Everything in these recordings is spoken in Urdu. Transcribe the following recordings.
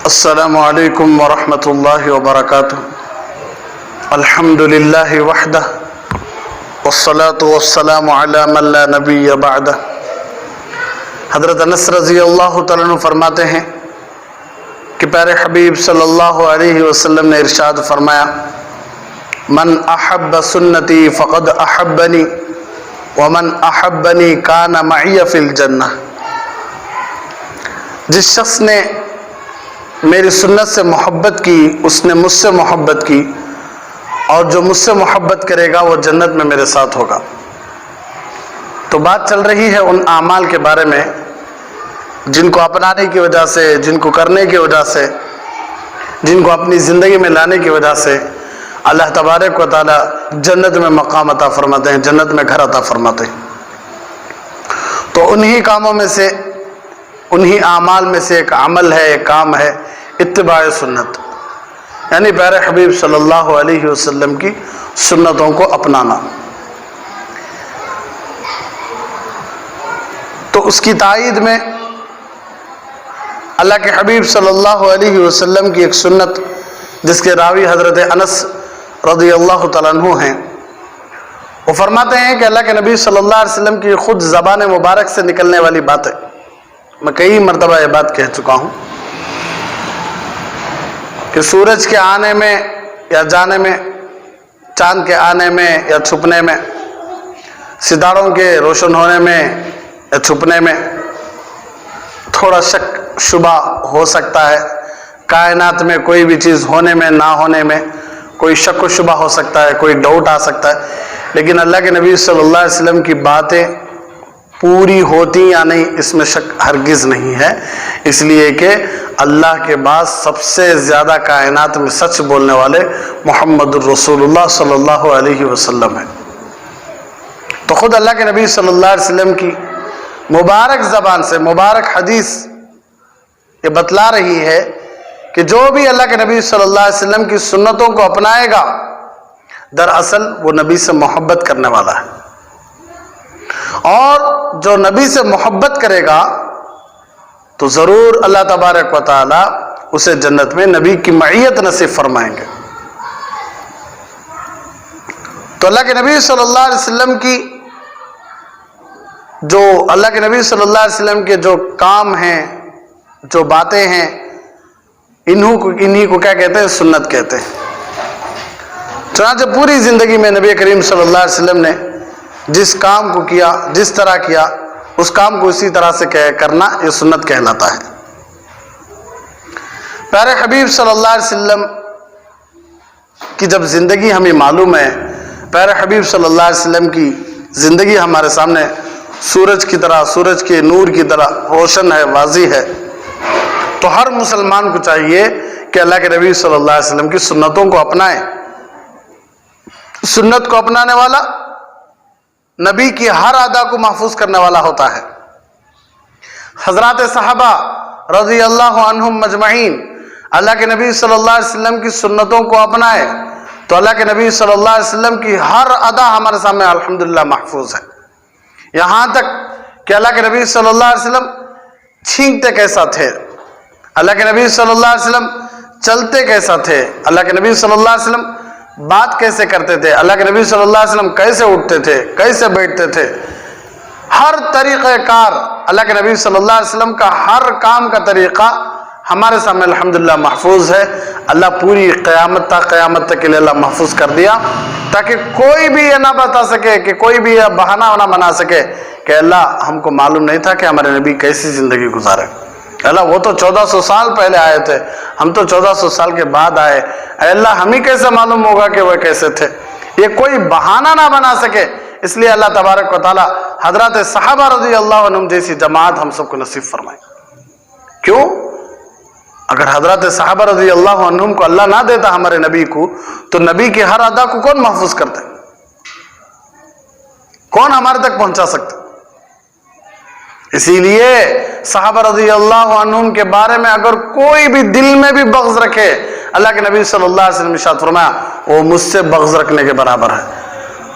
السلام علیکم ورحمۃ اللہ وبرکاتہ۔ الحمد للہ وحدہ والصلاة والسلام علی من لا نبی بعدہ۔ حضرت انس رضی اللہ تعالیٰ عنہ فرماتے ہیں کہ پیارے حبیب صلی اللہ علیہ وسلم نے ارشاد فرمایا، من احب سنتی فقد احبنی ومن احبنی کان معی فی الجنہ۔ جس شخص نے میری سنت سے محبت کی اس نے مجھ سے محبت کی، اور جو مجھ سے محبت کرے گا وہ جنت میں میرے ساتھ ہوگا۔ تو بات چل رہی ہے ان اعمال کے بارے میں جن کو اپنانے کی وجہ سے، جن کو کرنے کی وجہ سے، جن کو اپنی زندگی میں لانے کی وجہ سے اللہ تبارک و تعالی جنت میں مقام عطا فرماتے ہیں، جنت میں گھر عطا فرماتے ہیں۔ تو انہی کاموں میں سے، انہی اعمال میں سے ایک عمل ہے، ایک کام ہے اتباع سنت، یعنی پیارے حبیب صلی اللہ علیہ وسلم کی سنتوں کو اپنانا۔ تو اس کی تائید میں اللہ کے حبیب صلی اللہ علیہ وسلم کی ایک سنت جس کے راوی حضرت انس رضی اللہ تعالیٰ عنہ ہیں، وہ فرماتے ہیں کہ اللہ کے نبی صلی اللہ علیہ وسلم کی خود زبان مبارک سے نکلنے والی بات ہے۔ میں کئی مرتبہ یہ بات کہہ چکا ہوں کہ سورج کے آنے میں یا جانے میں، چاند کے آنے میں یا چھپنے میں، ستاروں کے روشن ہونے میں یا چھپنے میں تھوڑا شک شبہ ہو سکتا ہے۔ کائنات میں کوئی بھی چیز ہونے میں نہ ہونے میں کوئی شک و شبہ ہو سکتا ہے، کوئی ڈاؤٹ آ سکتا ہے، لیکن اللہ کے نبی صلی اللہ علیہ وسلم کی باتیں پوری ہوتی یا نہیں اس میں شک ہرگز نہیں ہے، اس لیے کہ اللہ کے بعد سب سے زیادہ کائنات میں سچ بولنے والے محمد الرسول اللہ صلی اللہ علیہ وسلم ہیں۔ تو خود اللہ کے نبی صلی اللہ علیہ وسلم کی مبارک زبان سے مبارک حدیث یہ بتلا رہی ہے کہ جو بھی اللہ کے نبی صلی اللہ علیہ وسلم کی سنتوں کو اپنائے گا دراصل وہ نبی سے محبت کرنے والا ہے، اور جو نبی سے محبت کرے گا تو ضرور اللہ تبارک و تعالی اسے جنت میں نبی کی معیت نصیب فرمائیں گے۔ تو اللہ کے نبی صلی اللہ علیہ وسلم کی جو اللہ کے نبی صلی اللہ علیہ وسلم کے جو کام ہیں، جو باتیں ہیں، انہی کو کیا کہتے ہیں؟ سنت کہتے ہیں۔ چنانچہ پوری زندگی میں نبی کریم صلی اللہ علیہ وسلم نے جس کام کو کیا، جس طرح کیا، اس کام کو اسی طرح سے کرنا یہ سنت کہلاتا ہے۔ پیارے حبیب صلی اللہ علیہ وسلم کی جب زندگی ہمیں معلوم ہے، پیارے حبیب صلی اللہ علیہ وسلم کی زندگی ہمارے سامنے سورج کی طرح، سورج کے نور کی طرح روشن ہے، واضح ہے، تو ہر مسلمان کو چاہیے کہ اللہ کے نبی صلی اللہ علیہ وسلم کی سنتوں کو اپنائے۔ سنت کو اپنانے والا نبی کی ہر ادا کو محفوظ کرنے والا ہوتا ہے۔ حضرات صحابہ رضی اللہ عنہم مجمعین اللہ کے نبی صلی اللہ علیہ وسلم کی سنتوں کو اپنائے تو اللہ کے نبی صلی اللہ علیہ وسلم کی ہر ادا ہمارے سامنے الحمدللہ محفوظ ہے، یہاں تک کہ اللہ کے نبی صلی اللہ علیہ وسلم چھینکتے کیسا تھے، اللہ کے نبی صلی اللہ علیہ وسلم چلتے کیسا تھے، اللہ کے نبی صلی اللہ علیہ وسلم بات کیسے کرتے تھے، اللہ کے نبی صلی اللہ علیہ وسلم کیسے اٹھتے تھے، کیسے بیٹھتے تھے، ہر طریقہ کار اللہ کے نبی صلی اللہ علیہ وسلم کا ہر کام کا طریقہ ہمارے سامنے الحمدللہ محفوظ ہے۔ اللہ پوری قیامت تک کے لیے اللہ محفوظ کر دیا تاکہ کوئی بھی یہ نہ بتا سکے، کہ کوئی بھی یہ بہانہ نہ بنا سکے کہ اللہ ہم کو معلوم نہیں تھا کہ ہمارے نبی کیسی زندگی گزارے۔ اللہ وہ تو 1400 سال پہلے آئے تھے، ہم تو 1400 سال کے بعد آئے، اے اللہ ہمیں کیسے معلوم ہوگا کہ وہ کیسے تھے؟ یہ کوئی بہانہ نہ بنا سکے، اس لیے اللہ تبارک و تعالی حضرات صحابہ رضی اللہ عنہم جیسی جماعت ہم سب کو نصیب فرمائے۔ کیوں؟ اگر حضرات صحابہ رضی اللہ عنہم کو اللہ نہ دیتا ہمارے نبی کو تو نبی کی ہر ادا کو کون محفوظ کرتے؟ کون ہمارے تک پہنچا سکتا؟ اسی لیے صحابہ رضی اللہ عنہم کے بارے میں اگر کوئی بھی دل میں بھی بغض رکھے، اللہ کے نبی صلی اللہ علیہ وسلم ارشاد فرمایا وہ مجھ سے بغض رکھنے کے برابر ہے۔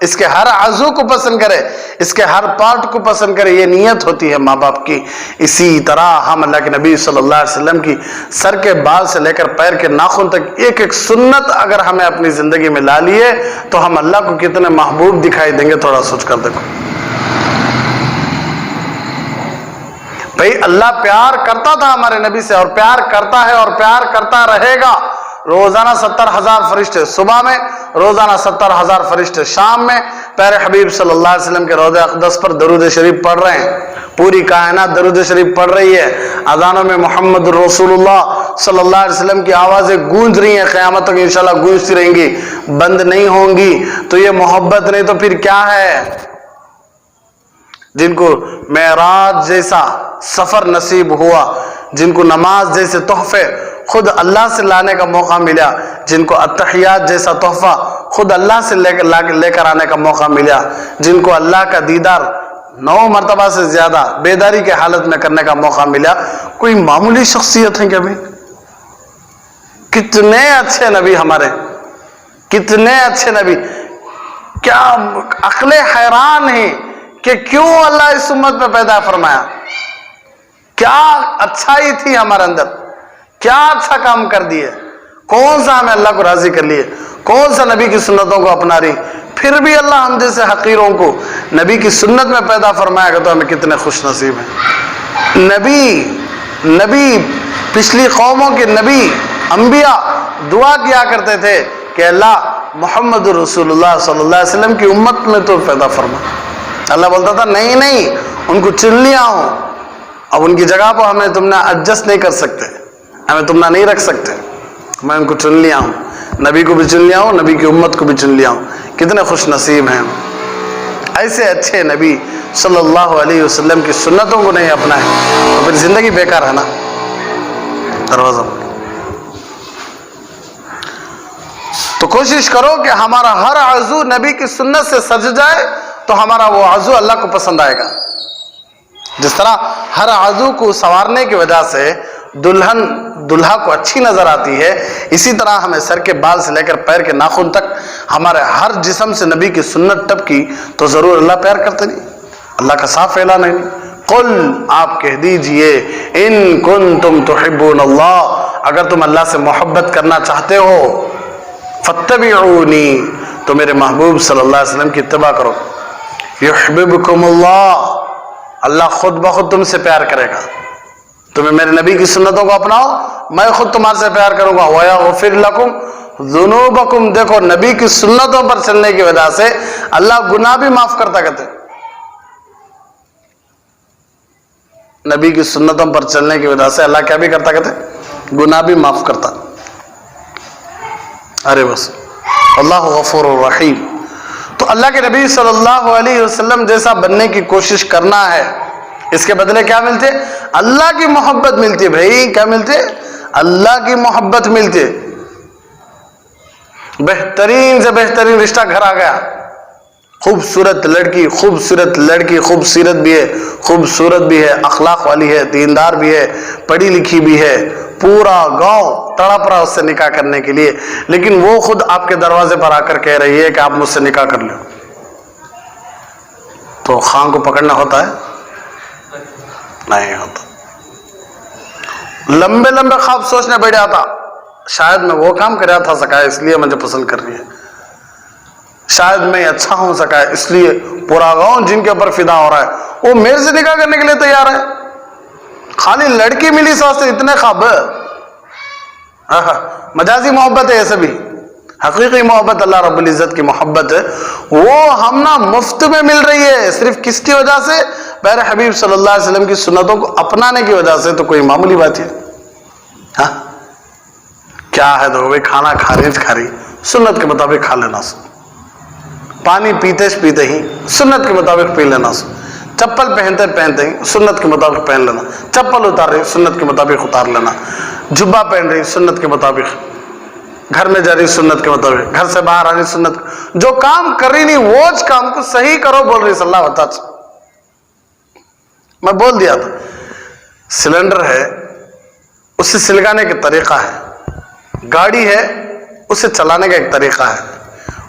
اس کے ہر عضو کو پسند کرے، اس کے ہر پارٹ کو پسند کرے، یہ نیت ہوتی ہے ماں باپ کی۔ اسی طرح ہم اللہ کے نبی صلی اللہ علیہ وسلم کی سر کے بال سے لے کر پیر کے ناخن تک ایک ایک سنت اگر ہمیں اپنی زندگی میں لا لیے تو ہم اللہ کو کتنے محبوب دکھائی دیں گے، تھوڑا سوچ کر دیکھو۔ بھئی اللہ پیار کرتا تھا ہمارے نبی سے، اور پیار کرتا ہے اور پیار کرتا رہے گا۔ روزانہ 70,000 فرشتے صبح میں، روزانہ 70,000 فرشتے شام میں پیارے حبیب صلی اللہ علیہ وسلم کے روضہ اقدس پر درود شریف پڑھ رہے ہیں۔ پوری کائنات درود شریف پڑھ رہی ہے۔ اذانوں میں محمد رسول اللہ صلی اللہ علیہ وسلم کی آوازیں گونج رہی ہیں، قیامت تک انشاءاللہ گونجتی رہیں گی، بند نہیں ہوں گی۔ تو یہ محبت نہیں تو پھر کیا ہے؟ جن کو معراج جیسا سفر نصیب ہوا، جن کو نماز جیسے تحفے خود اللہ سے لانے کا موقع ملا، جن کو التحیات جیسا تحفہ خود اللہ سے لے کر آنے کا موقع ملا، جن کو اللہ کا دیدار 9 مرتبہ سے زیادہ بیداری کے حالت میں کرنے کا موقع ملا، کوئی معمولی شخصیت ہے کیا بھائی؟ کتنے اچھے نبی ہمارے، کتنے اچھے نبی! کیا عقلیں حیران ہیں کہ کیوں اللہ اس امت میں پیدا فرمایا؟ کیا اچھائی تھی ہمارے اندر، کیا اچھا کام کر دیے، کون سا ہمیں اللہ کو راضی کر لیے، کون سا نبی کی سنتوں کو اپنا رہی، پھر بھی اللہ ہم جیسے حقیروں کو نبی کی سنت میں پیدا فرمایا گا تو ہمیں کتنے خوش نصیب ہیں۔ نبی پچھلی قوموں کے نبی انبیاء دعا کیا کرتے تھے کہ اللہ محمد رسول اللہ صلی اللہ علیہ وسلم کی امت میں تو پیدا فرما۔ اللہ بولتا تھا نہیں ان کو چن لیا ہوں، اب ان کی جگہ پر ہمیں تم نے ایڈجسٹ نہیں کر سکتے، ہمیں تم نہ نہیں رکھ سکتے، میں ان کو چن لیا ہوں، نبی کو بھی چن لیا ہوں، نبی کی امت کو بھی چن لیا ہوں۔ کتنے خوش نصیب ہیں ایسے اچھے نبی صلی اللہ علیہ وسلم کی سنتوں کو نہیں اپنائے تو پھر زندگی بیکار ہے نا۔ دروازہ تو کوشش کرو کہ ہمارا ہر عضو نبی کی سنت سے سج جائے تو ہمارا وہ عضو اللہ کو پسند آئے گا۔ جس طرح ہر عضو کو سنوارنے کی وجہ سے دلہا کو اچھی نظر آتی ہے، اسی طرح ہمیں سر کے بال سے لے کر پیر کے ناخن تک ہمارے ہر جسم سے نبی کی سنت ٹپکی تو ضرور اللہ پیار کرتے نہیں۔ اللہ کا صاف اعلان ہے، قل آپ کہہ دیجئے ان کنتم تحبون اللہ، اگر تم اللہ سے محبت کرنا چاہتے ہو فاتبعونی، تو میرے محبوب صلی اللہ علیہ وسلم کی اتباع کرو، یحببکم اللہ، اللہ خود بخود تم سے پیار کرے گا۔ تمہیں میرے نبی کی سنتوں کو اپناؤ، میں خود تمہارے سے پیار کروں گا، وَيَغْفِرْ لَكُمْ ذُنُوبَكُمْ۔ دیکھو نبی کی سنتوں پر چلنے کی وجہ سے اللہ گناہ بھی معاف کرتا کہتے، نبی کی سنتوں پر چلنے کی وجہ سے اللہ کیا بھی کرتا کہتے، گناہ بھی معاف کرتا۔ ارے بس اللہ غفور الرحیم۔ تو اللہ کے نبی صلی اللہ علیہ وسلم جیسا بننے کی کوشش کرنا ہے، اس کے بدلے کیا ملتے؟ اللہ کی محبت ملتی۔ بھائی کیا ملتے؟ اللہ کی محبت ملتی۔ بہترین سے بہترین رشتہ گھر آ گیا، خوبصورت لڑکی، خوبصورت لڑکی، خوبصورت بھی ہے، خوبصورت بھی ہے، اخلاق والی ہے، دیندار بھی ہے، پڑھی لکھی بھی ہے، پورا گاؤں تڑپ رہا اس سے نکاح کرنے کے لیے، لیکن وہ خود آپ کے دروازے پر آ کر کہہ رہی ہے کہ آپ مجھ سے نکاح کر لو، تو خان کو پکڑنا ہوتا ہے؟ نہیں ہوتا۔ لمبے لمبے خواب سوچنے بیٹھ جاتا، شاید میں وہ کام کر رہا تھا سکا اس لیے مجھے پسند کر رہی ہے، شاید میں اچھا ہوں سکا اس لیے پورا گاؤں جن کے اوپر فدا ہو رہا ہے وہ میرے سے نکاح کرنے کے لیے تیار ہے۔ خالی لڑکی ملی سوچتے اتنے خواب، مجازی محبت ہے یہ سبھی، حقیقی محبت اللہ رب العزت کی محبت ہے، وہ ہم نا مفت میں مل رہی ہے، صرف کس کی وجہ سے؟ پیارے حبیب صلی اللہ علیہ وسلم کی سنتوں کو اپنانے کی وجہ سے۔ تو کوئی معمولی بات ہے؟ ہاں کیا ہے؟ تو بھائی کھانا کھا رہی سنت کے مطابق کھا لینا سو، پانی پیتے ہی سنت کے مطابق پی لینا سو، چپل پہنتے ہی سنت کے مطابق پہن لینا، چپل اتار رہی سنت کے مطابق اتار لینا، جبہ پہن رہی سنت کے مطابق، گھر میں جا رہی سنت کے مطابق، گھر سے باہر آ رہی سنت، جو کام کر رہی نہیں وہ کام کو صحیح کرو بول رہی صلی اللہ علیہ وسلم۔ میں بول دیا تھا سلنڈر ہے اسے سلگانے کا طریقہ ہے، گاڑی ہے اسے چلانے کا ایک طریقہ ہے،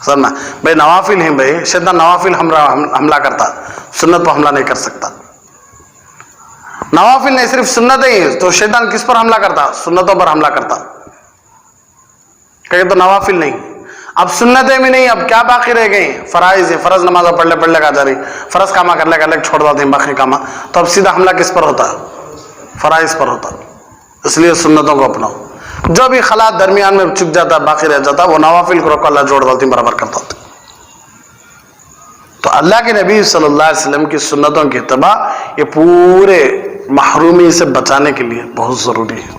سننا بھائی نوافل ہیں، بھائی شیطان نوافل حملہ کرتا، سنت پر حملہ نہیں کر سکتا. نوافل نہیں، صرف سنت ہی، تو شیطان کس پر حملہ کرتا؟ سنتوں پر حملہ کرتا. کہ تو نوافل نہیں، اب سنتیں بھی نہیں، اب کیا باقی رہ گئی؟ فرائض ہیں، فرض نماز پڑھ لے کا جا رہی، فرض کامہ کر لے چھوڑ دیتے ہیں باقی کامہ، تو اب سیدھا حملہ کس پر ہوتا؟ فرائض پر ہوتا. اس لیے سنتوں کو اپناؤ. جو بھی خلات درمیان میں چک جاتا باقی رہ جاتا وہ نوافل کو روکو، اللہ جوڑ ڈالتی برابر کرتا ہوتا. تو اللہ کے نبی صلی اللہ علیہ وسلم کی سنتوں کی اتباع یہ پورے محرومی سے بچانے کے لیے بہت ضروری ہے.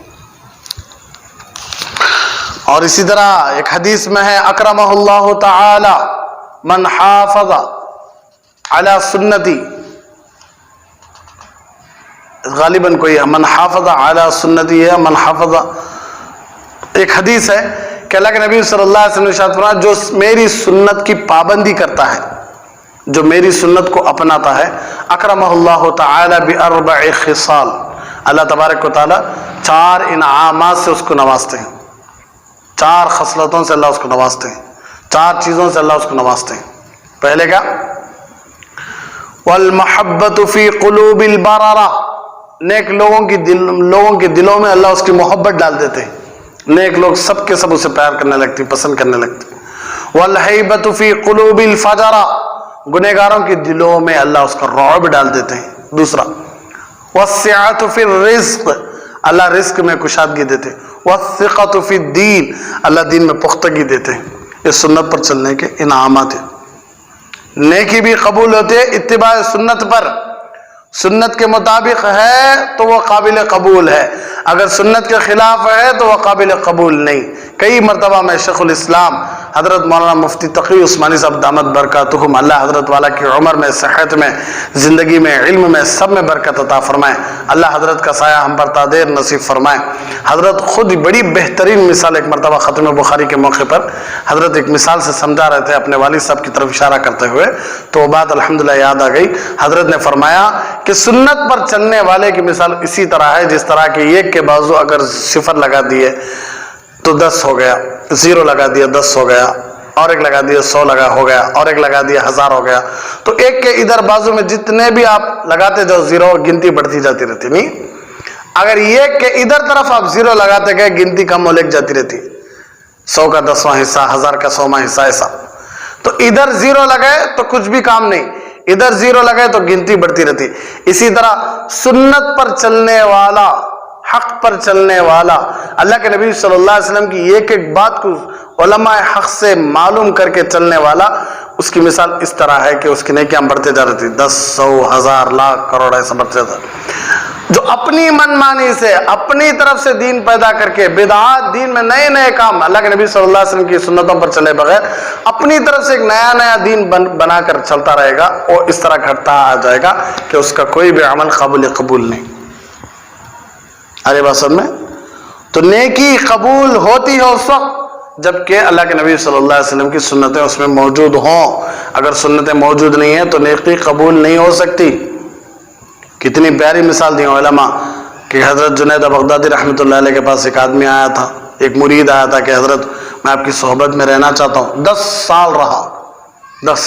اور اسی طرح ایک حدیث میں ہے اکرمہ اللہ تعالی من حافظ علی سنتی، غالباً کوئی من حافظ علی سنتی ہے، من حافظ، ایک حدیث ہے کہ اللہ کے نبی صلی اللہ علیہ وسلم نے ارشاد فرمایا جو میری سنت کی پابندی کرتا ہے، جو میری سنت کو اپناتا ہے، اکرمہ اللہ تعالی باربع خصال، اللہ تبارک و تعالی 4 انعامات سے اس کو نوازتے ہیں، 4 خصلتوں سے اللہ اس کو نوازتے ہیں، 4 چیزوں سے اللہ اس کو نوازتے ہیں. پہلے کیا؟ والمحبت فی قلوب البررہ، نیک لوگوں کے دلوں میں اللہ اس کی محبت ڈال دیتے ہیں، نیک لوگ سب کے سب اسے پیار کرنے لگتے، پسند کرنے لگتے. والہیبۃ فی قلوب الفجرہ، گنہگاروں کے دلوں میں اللہ اس کا رعب ڈال دیتے ہیں. دوسرا والسعۃ فی الرزق، اللہ رزق میں کشادگی دیتے. والثقۃ فی الدین، اللہ دین میں پختگی دیتے ہیں. یہ سنت پر چلنے کے انعامات ہیں. نیکی بھی قبول ہوتے ہیں اتباع سنت پر، سنت کے مطابق ہے تو وہ قابل قبول ہے، اگر سنت کے خلاف ہے تو وہ قابل قبول نہیں. کئی مرتبہ میں شیخ الاسلام حضرت مولانا مفتی تقی عثمانی صاحب دامت برکاتہم، اللہ حضرت والا کی عمر میں، صحت میں، زندگی میں، علم میں، سب میں برکت عطا فرمائے. اللہ حضرت کا سایہ ہم پر تادیر نصیب فرمائے. حضرت خود بڑی بہترین مثال، ایک مرتبہ ختم بخاری کے موقع پر حضرت ایک مثال سے سمجھا رہے تھے اپنے والد صاحب کی طرف اشارہ کرتے ہوئے، تو وہ بات الحمدللہ یاد آ گئی. حضرت نے فرمایا کہ سنت پر چلنے والے کی مثال اسی طرح ہے جس طرح کہ ایک کے بازو اگر 0 لگا دیے تو 10 ہو گیا، 0 لگا دیا 10 ہو گیا، اور ایک لگا دیا 100 ہو گیا، اور ایک لگا دیا 1000 ہو گیا. تو ایک کے ادھر بازو میں جتنے بھی آپ لگاتے جاؤ 0، گنتی بڑھتی جاتی رہتی. نہیں، اگر ایک کے ادھر طرف آپ 0 لگاتے گئے گنتی کم ہو لگ جاتی رہتی، 100 کا 10واں حصہ، 1000 کا 100واں حصہ، ایسا. تو ادھر 0 لگائے تو کچھ بھی کام نہیں، ادھر 0 لگائے تو گنتی بڑھتی رہتی. اسی طرح سنت پر چلنے والا، حق پر چلنے والا، اللہ کے نبی صلی اللہ علیہ وسلم کی ایک ایک بات کو علماء حق سے معلوم کر کے چلنے والا، اس کی مثال اس طرح ہے کہ اس کی نیکیاں بڑھتے جا رہی تھی، 10، 100، 1000، لاکھ، کروڑ، ایسا بڑھتے جا. جو اپنی من مانی سے، اپنی طرف سے دین پیدا کر کے، بدعات، دین میں نئے نئے کام، اللہ کے نبی صلی اللہ علیہ وسلم کی سنتوں پر چلے بغیر اپنی طرف سے ایک نیا نیا دین بنا کر چلتا رہے گا، اور اس طرح گھٹتا آ جائے گا کہ اس کا کوئی بھی عمل قابل قبول نہیں. ارے بات سب میں تو نیکی قبول ہوتی ہے اس وقت جبکہ اللہ کے نبی صلی اللہ علیہ وسلم کی سنتیں اس میں موجود ہوں. اگر سنتیں موجود نہیں ہیں تو نیکی قبول نہیں ہو سکتی. کتنی پیاری مثال دی علماء کہ حضرت جنید بغدادی رحمۃ اللہ علیہ کے پاس ایک آدمی آیا تھا، ایک مرید آیا تھا کہ حضرت میں آپ کی صحبت میں رہنا چاہتا ہوں. 10 سال رہا، 10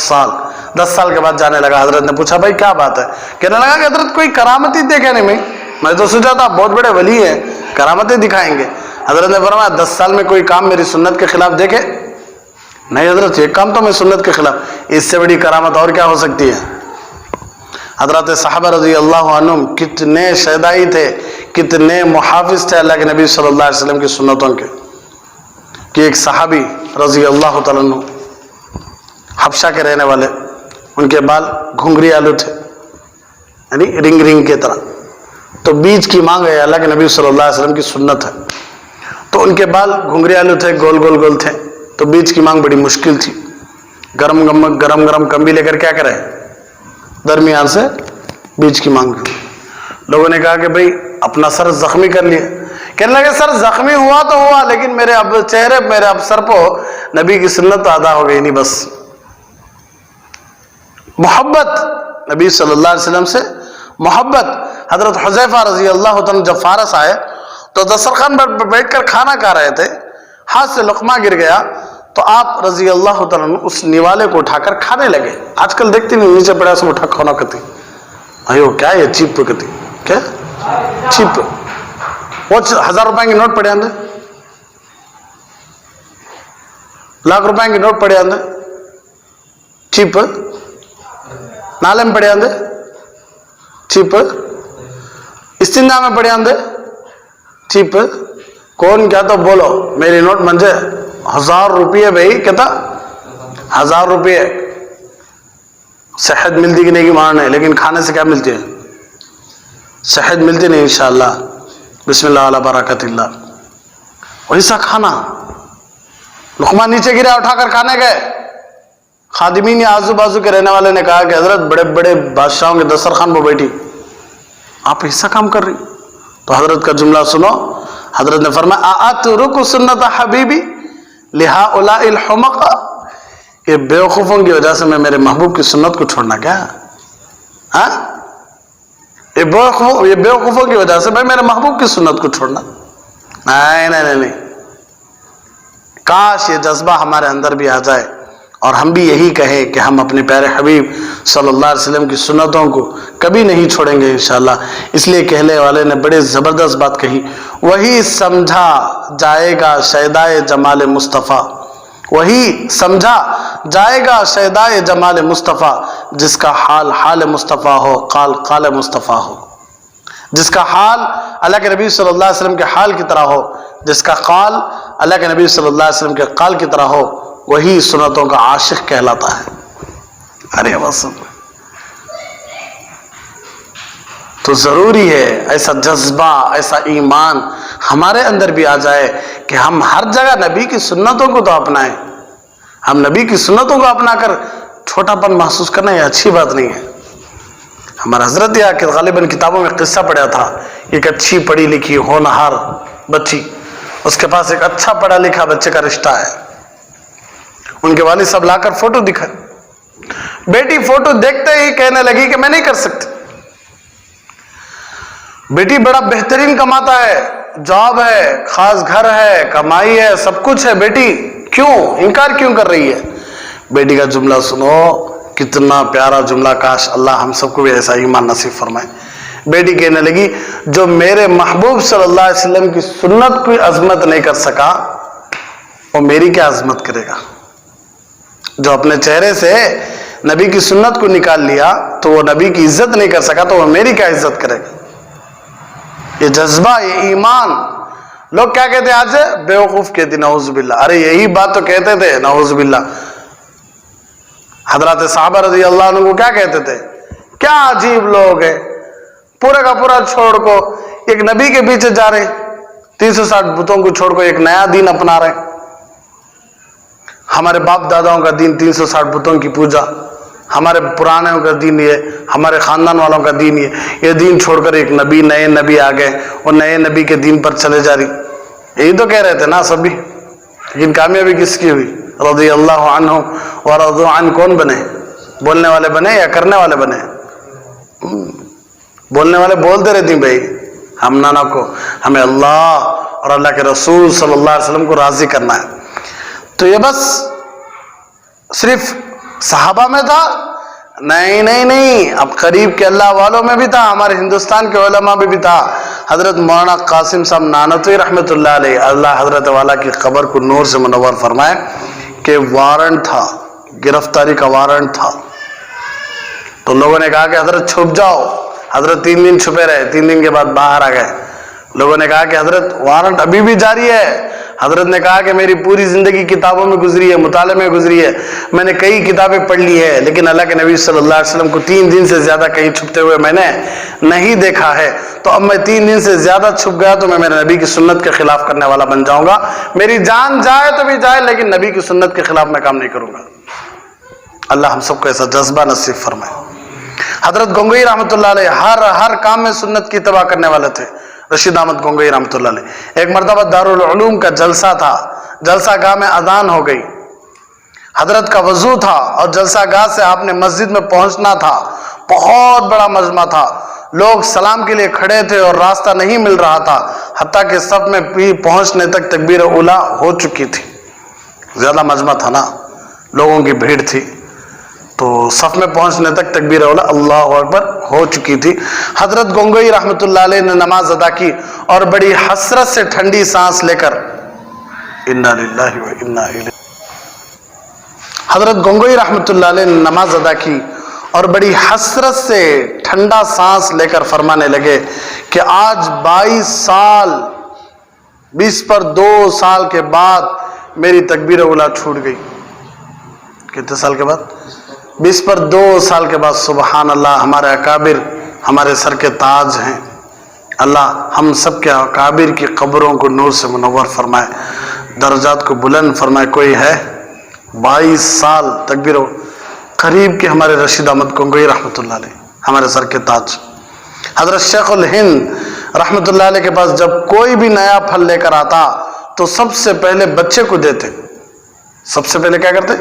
سال کے بعد جانے لگا. حضرت نے پوچھا بھائی کیا بات ہے؟ کہنے لگا کہ حضرت کوئی کرامت ہی دیکھے نہیں. میں تو سوچا تھا بہت بڑے ولی ہیں، کرامتیں دکھائیں گے. حضرت نے فرمایا 10 سال میں کوئی کام میری سنت کے خلاف دیکھے؟ نہیں حضرت، ایک کام تو میں سنت کے خلاف، اس سے بڑی کرامت اور کیا ہو سکتی ہے؟ حضرت صحابہ رضی اللہ عنہم کتنے شہدائی تھے، کتنے محافظ تھے اللہ کے نبی صلی اللہ علیہ وسلم کی سنتوں کے. کہ ایک صحابی رضی اللہ تعالیٰ عنہ حبشہ کے رہنے والے، ان کے بال گھنگری آلو تھے، یعنی رنگ کی طرح. تو بیچ کی مانگ ہے، اللہ کے نبی صلی اللہ علیہ وسلم کی سنت ہے. تو ان کے بال گھنگری آلو تھے، گول گول تھے. تو بیچ کی مانگ بڑی مشکل تھی. گرم کمبی لے کر کیا کرے، درمیان سے بیچ کی مانگ. لوگوں نے کہا کہ بھئی اپنا سر زخمی کر لیا. کہنے لگے سر زخمی ہوا تو ہوا، لیکن میرے اب چہرے، میرے اب سر پہ نبی کی سنت ادا ہو گئی نہیں. بس محبت نبی صلی اللہ علیہ وسلم سے، محبت. حضرت حذیفہ رضی اللہ عنہ جب فارس آئے تو دسترخوان پر بیٹھ کر کھانا کھا رہے تھے، ہاتھ سے لقمہ گر گیا تو آپ رضی اللہ تعالیٰ عنہ اس نیوالے کو اٹھا کر کھانے لگے. آج کل دیکھتے نہیں نیچے پڑا سب اٹھا کھانا کرتے. ایو کیا یہ چیپ کرتی کیا چیپ. وہ 1000 روپے کے نوٹ پڑے اندر, لاکھ روپے کے نوٹ پڑے اندر چیپ, نالے میں پڑے اندر چیپ, استنجا میں پڑے اندر چیپ. کون کیا تو بولو میری نوٹ منجے 1000 روپیے بھائی کہتا 1000 روپیے. صحت ملتی کہ نہیں کہ مارنے, لیکن کھانے سے کیا ملتی ہے؟ صحت ملتی نہیں انشاءاللہ. بسم اللہ علی برکت اللہ. ویسا کھانا لقمہ نیچے گرا, اٹھا کر کھانے گئے. خادمین یا آزو بازو کے رہنے والے نے کہا کہ حضرت بڑے بڑے بادشاہوں کے دسترخوان پر بیٹھی, آپ ایسا کام کر رہی. تو حضرت کا جملہ سنو. حضرت نے فرمایا اترک سنت حبیبی لہؤلاء الحمقاء, یہ بیوقوفوں کی وجہ سے میں میرے محبوب کی سنت کو چھوڑنا کیا؟ ہاں, یہ بیوقوفوں کی وجہ سے میں میرے محبوب کی سنت کو چھوڑنا؟ نہیں نہیں نہیں. کاش یہ جذبہ ہمارے اندر بھی آ جائے اور ہم بھی یہی کہیں کہ ہم اپنے پیارے حبیب صلی اللہ علیہ وسلم کی سنتوں کو کبھی نہیں چھوڑیں گے انشاءاللہ. اس لیے کہنے والے نے بڑے زبردست بات کہی, وہی سمجھا جائے گا شیدائے جمال مصطفیٰ, وہی سمجھا جائے گا شیدائے جمال مصطفیٰ, جس کا حال حال مصطفیٰ ہو, قال قال مصطفیٰ ہو. جس کا حال اللہ کے نبی صلی اللہ علیہ وسلم کے حال کی طرح ہو, جس کا قال اللہ کے نبی صلی اللہ علیہ وسلم کے قال کی طرح ہو, وہی سنتوں کا عاشق کہلاتا ہے. ارے بس تو ضروری ہے ایسا جذبہ, ایسا ایمان ہمارے اندر بھی آ جائے کہ ہم ہر جگہ نبی کی سنتوں کو تو اپنائیں. ہم نبی کی سنتوں کو اپنا کر چھوٹا پن محسوس کرنا یہ اچھی بات نہیں ہے. ہمارا حضرت یا کہ غالباً کتابوں میں قصہ پڑھا تھا, ایک اچھی پڑھی لکھی ہونہار بچی, اس کے پاس ایک اچھا پڑھا لکھا بچے کا رشتہ ہے. ان کے والد صاحب لا کر فوٹو دکھائے. بیٹی فوٹو دیکھتے ہی کہنے لگی کہ میں نہیں کر سکتی. بیٹی بڑا بہترین کماتا ہے, جاب ہے, خاص گھر ہے, کمائی ہے, سب کچھ ہے, بیٹی کیوں انکار کیوں کر رہی ہے؟ بیٹی کا جملہ سنو, کتنا پیارا جملہ, کاش اللہ ہم سب کو بھی ایسا ایمان نصیب فرمائے. بیٹی کہنے لگی جو میرے محبوب صلی اللہ علیہ وسلم کی سنت کی عظمت نہیں کر سکا وہ میری کیا عظمت کرے گا؟ جو اپنے چہرے سے نبی کی سنت کو نکال لیا تو وہ نبی کی عزت نہیں کر سکا تو وہ میری کیا عزت کرے گا؟ یہ جذبہ, یہ ایمان. لوگ کیا کہتے ہیں آج؟ بیوقوف کہتے نعوذ باللہ. ارے یہی بات تو کہتے تھے نعوذ باللہ. حضرات صحابہ رضی اللہ عنہ کو کیا کہتے تھے؟ کیا عجیب لوگ ہیں, پورے کا پورا چھوڑ کو ایک نبی کے پیچھے جا رہے, 360 بتوں کو چھوڑ کو ایک نیا دین اپنا رہے. ہمارے باپ داداؤں کا دین 360 بتوں کی پوجا, ہمارے پرانوں کا دین یہ, ہمارے خاندان والوں کا دین یہ دین چھوڑ کر ایک نبی, نئے نبی آ گئے اور نئے نبی کے دین پر چلے جا رہی. یہی تو کہہ رہے تھے نا سبھی. لیکن کامیابی کس کی ہوئی؟ رضی اللہ عنہ ورضوا عنہ. کون بنے؟ بولنے والے بنے یا کرنے والے بنے؟ بولنے والے بولتے رہتی بھائی, ہم نانا کو ہمیں اللہ اور اللہ کے رسول صلی اللہ علیہ وسلم کو راضی کرنا ہے. تو یہ بس صرف صحابہ میں تھا؟ نہیں نہیں نہیں, اب قریب کے اللہ والوں میں بھی تھا, ہمارے ہندوستان کے علماء میں بھی تھا. حضرت مولانا قاسم صاحب نانوتوی رحمۃ اللہ علیہ, اللہ حضرت والا کی قبر کو نور سے منور فرمائے, کہ وارنٹ تھا, گرفتاری کا وارنٹ تھا. تو لوگوں نے کہا کہ حضرت چھپ جاؤ. حضرت 3 دن چھپے رہے, 3 دن کے بعد باہر آ گئے. لوگوں نے کہا کہ حضرت وارنٹ ابھی بھی جاری ہے. حضرت نے کہا کہ میری پوری زندگی کتابوں میں گزری ہے, مطالعے میں گزری ہے, میں نے کئی کتابیں پڑھ لی ہے, لیکن اللہ کے نبی صلی اللہ علیہ وسلم کو 3 دن سے زیادہ کہیں چھپتے ہوئے میں نے نہیں دیکھا ہے. تو اب میں 3 دن سے زیادہ چھپ گیا تو میں میرے نبی کی سنت کے خلاف کرنے والا بن جاؤں گا. میری جان جائے تو بھی جائے, لیکن نبی کی سنت کے خلاف میں کام نہیں کروں گا. اللہ ہم سب کو ایسا جذبہ نصیب فرمائے. حضرت گنگوئی رحمۃ اللہ علیہ ہر کام میں سنت کی اتباع کرنے والے تھے. رشید احمد گنگوئی رحمۃ اللہ علیہ, ایک مرتبہ دارالعلوم کا جلسہ تھا, جلسہ گاہ میں اذان ہو گئی, حضرت کا وضو تھا اور جلسہ گاہ سے آپ نے مسجد میں پہنچنا تھا. بہت بڑا مجمع تھا, لوگ سلام کے لیے کھڑے تھے اور راستہ نہیں مل رہا تھا, حتیٰ کہ صف میں پہنچنے تک تکبیر اولیٰ ہو چکی تھی. زیادہ مجمع تھا نا، لوگوں کی بھیڑ تھی، تو صف میں پہنچنے تک تکبیر اولا اللہ اکبر ہو چکی تھی۔ حضرت گنگوئی رحمۃ اللہ علیہ نے نماز ادا کی اور بڑی حسرت سے ٹھنڈی سانس لے کر انا للہ و انا الیہ، حضرت گنگوئی رحمۃ اللہ علیہ نے نماز ادا کی اور بڑی حسرت سے ٹھنڈا سانس لے کر فرمانے لگے کہ آج 22 سال، 20 پر 2 سال کے بعد میری تکبیر اولا چھوٹ گئی۔ کتنے سال کے بعد؟ 20 پر 2 سال کے بعد۔ سبحان اللہ، ہمارے اکابر ہمارے سر کے تاج ہیں، اللہ ہم سب کے اکابر کی قبروں کو نور سے منور فرمائے، درجات کو بلند فرمائے۔ کوئی ہے 22 سال تکبیر، قریب کے ہمارے رشید احمد گنگوئی رحمۃ اللہ علیہ، ہمارے سر کے تاج۔ حضرت شیخ الہند رحمۃ اللہ علیہ کے پاس جب کوئی بھی نیا پھل لے کر آتا تو سب سے پہلے بچے کو دیتے، سب سے پہلے کیا کرتے؟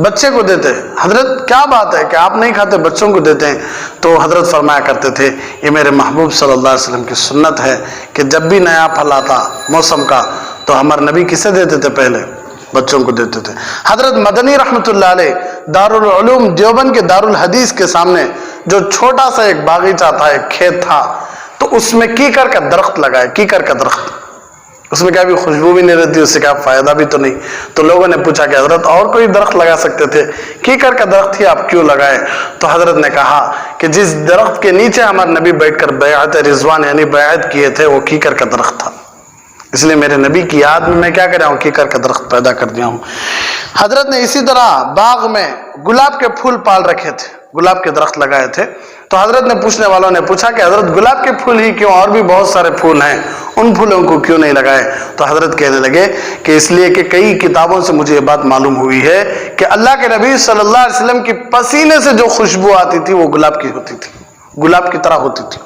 بچے کو دیتے۔ حضرت کیا بات ہے کہ آپ نہیں کھاتے، بچوں کو دیتے ہیں؟ تو حضرت فرمایا کرتے تھے یہ میرے محبوب صلی اللہ علیہ وسلم کی سنت ہے کہ جب بھی نیا پھل آتا موسم کا تو ہمارے نبی کسے دیتے تھے؟ پہلے بچوں کو دیتے تھے۔ حضرت مدنی رحمۃ اللہ علیہ دارالعلوم دیوبند کے دارالحدیث کے سامنے جو چھوٹا سا ایک باغیچہ تھا، ایک کھیت تھا، تو اس میں کیکر کا درخت لگائے، کیکر کا درخت، اس میں کیا بھی خوشبو بھی نہیں رہتی، اس سے کیا فائدہ بھی تو نہیں۔ تو لوگوں نے پوچھا کہ حضرت اور کوئی درخت لگا سکتے تھے، کیکر کا درخت ہی آپ کیوں لگائے؟ تو حضرت نے کہا کہ جس درخت کے نیچے ہمارے نبی بیٹھ کر بیعت رضوان یعنی بیعت کیے تھے وہ کیکر کا درخت تھا، اس لیے میرے نبی کی یاد میں کیا کرا ہوں، کیکر کا درخت پیدا کر دیا ہوں۔ حضرت نے اسی طرح باغ میں گلاب کے پھول پال رکھے تھے، گلاب کے درخت لگائے تھے۔ تو حضرت نے پوچھنے والوں نے پوچھا کہ حضرت گلاب کے پھول ہی کیوں، اور بھی بہت سارے پھول ہیں، ان پھولوں کو کیوں نہیں لگائے؟ تو حضرت کہنے لگے کہ اس لیے کہ کئی کتابوں سے مجھے یہ بات معلوم ہوئی ہے کہ اللہ کے نبی صلی اللہ علیہ وسلم کی پسینے سے جو خوشبو آتی تھی وہ گلاب کی ہوتی تھی، گلاب کی طرح ہوتی تھی،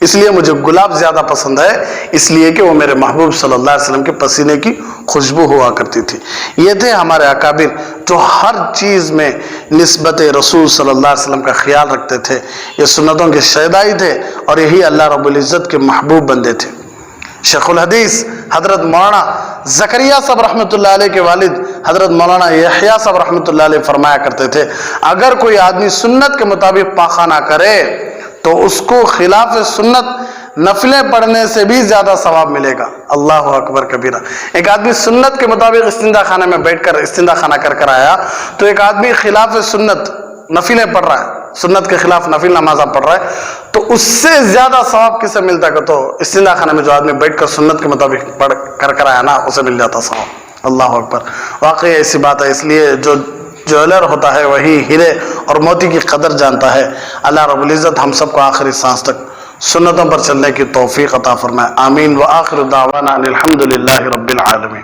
اس لیے مجھے گلاب زیادہ پسند ہے، اس لیے کہ وہ میرے محبوب صلی اللہ علیہ وسلم کے پسینے کی خوشبو ہوا کرتی تھی۔ یہ تھے ہمارے اکابر جو ہر چیز میں نسبت رسول صلی اللہ علیہ وسلم کا خیال رکھتے تھے، یہ سنتوں کے شیدائی تھے اور یہی اللہ رب العزت کے محبوب بندے تھے۔ شیخ الحدیث حضرت مولانا زکریا صاحب رحمۃ اللہ علیہ کے والد حضرت مولانا یحییٰ صاحب رحمۃ اللہ علیہ فرمایا کرتے تھے اگر کوئی آدمی سنت کے مطابق پاخانہ کرے تو اس کو خلاف سنت نفلیں پڑھنے سے بھی زیادہ ثواب ملے گا۔ اللہ اکبر کبیرہ۔ ایک آدمی سنت کے مطابق استنجا خانے میں بیٹھ کر استنجا خانہ کر آیا تو ایک آدمی خلاف سنت نفلیں پڑھ رہا ہے، سنت کے خلاف نفل نمازہ پڑھ رہا ہے، تو اس سے زیادہ ثواب کسے ملتا ہے؟ تو استنجا خانے میں جو آدمی بیٹھ کر سنت کے مطابق پڑھ کر آیا نا، اسے مل جاتا ثواب۔ اللہ اکبر، واقعی ایسی بات ہے۔ اس لیے جو جویلر ہوتا ہے وہی ہیرے اور موتی کی قدر جانتا ہے۔ اللہ رب العزت ہم سب کو آخری سانس تک سنتوں پر چلنے کی توفیق عطا فرمائے، آمین۔ وآخر دعوانا ان الحمد للہ رب العالمین۔